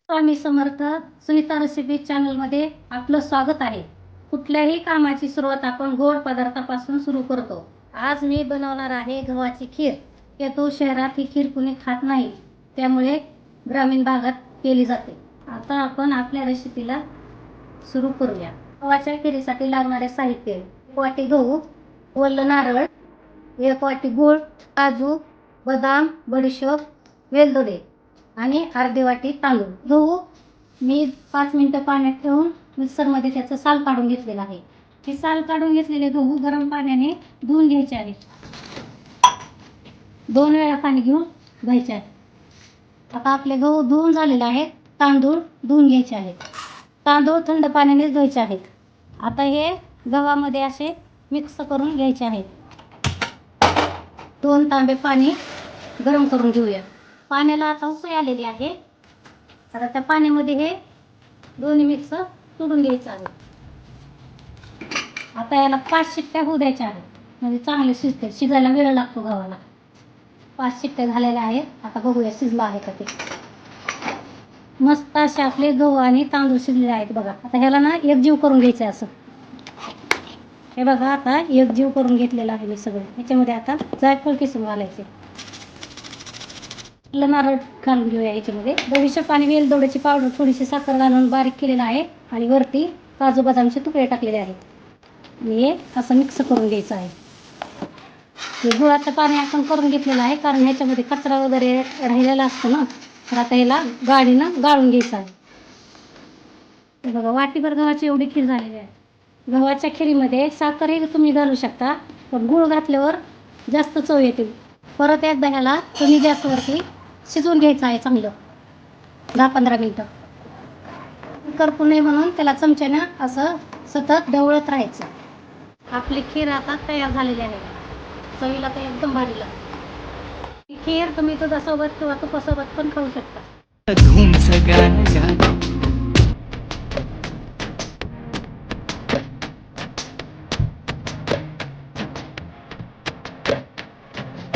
Swami Samarth. Sunita recipe चॅनलमध्ये आपलं स्वागत आहे. कुठल्याही कामाची सुरुवात आपण गोड पदार्थापासून सुरू करतो. आज मी बनवणार आहे गव्हाची खीर. येतो शहरात ही खीर कुणी खात नाही, त्यामुळे ग्रामीण भागात केली जाते. आता आपण आपल्या रेसिपीला सुरू करूया. गव्हाच्या खीरीसाठी लागणारे साहित्य: 1 वाटी गहू, ओलं नारळ, 1 वाटी गूळ, काजू, बदाम, बडीशोप, वेलदोडे आणि अर्धी वाटी तांदूळ. गहू मी 5 मिनिटं पाण्यात ठेवून मिक्सरमध्ये त्याचं साल काढून घेतलेलं आहे. हे साल काढून घेतलेले गहू गरम पाण्याने धुवून घ्यायचे आहेत. 2 वेळा पाणी घेऊन घ्यायचे आहे. आता आपले गहू धुवून झालेले आहेत. तांदूळ धुवून घ्यायचे आहेत. तांदूळ थंड पाण्याने धुवायचे आहेत. आता हे गव्हामध्ये असे मिक्स करून घ्यायचे आहेत. 2 तांबे पाणी गरम करून घेऊया. पाण्याला आता उकळी आलेली आहे. आता त्या पाण्यामध्ये हे दोन्ही मिक्स सोडून घ्यायचं आहे. आता याला 5 शिट्ट्या होऊ द्यायच्या आहेत, म्हणजे चांगले शिजते. शिजायला वेळ लागतो गव्हाला. 5 शिट्ट्या झालेल्या आहेत. आता बघूया शिजलं आहे का ते. मस्त असे आपले गहू आणि तांदूळ शिजलेले आहेत बघा. आता ह्याला ना एकजीव करून घ्यायचं आहे असं. हे बघा, आता एकजीव करून घेतलेलं आहे मी सगळं. याच्यामध्ये आता जायफळ किसून घालायचे. नारळ घालून घेऊया याच्यामध्ये. बडीशेप आणि वेलदोड्याची पावडर, थोडीशी साखर घालून बारीक केलेलं आहे आणि वरती काजू बदामचे तुकडे टाकलेले आहेत. आणि हे असं मिक्स करून घ्यायचं आहे. हे गुळाचं पाणी आपण करून घेतलेलं आहे, कारण ह्याच्यामध्ये कचरा वगैरे राहिलेला असतो ना. तर आता ह्याला गाडीनं गाळून घ्यायचं आहे. हे बघा, वाटीभर गव्हाची एवढी खीर झालेली आहे. गव्हाच्या खिरीमध्ये साखरही तुम्ही घालू शकता, पण गूळ घातल्यावर जास्त चव येते. परत एकदा ह्याला कमी गॅसवरती शिजवून घ्यायचं आहे चांगलं 10-15 मिनिटं. करपू नये म्हणून त्याला चमच्यानं असं सतत ढवळत राहायचं. आपली खीर आता तयार झालेली आहे. चवीला तर एकदम भारी लागते. ही खीर तुम्ही दुधासोबत किंवा तुपासोबत पण खाऊ शकता.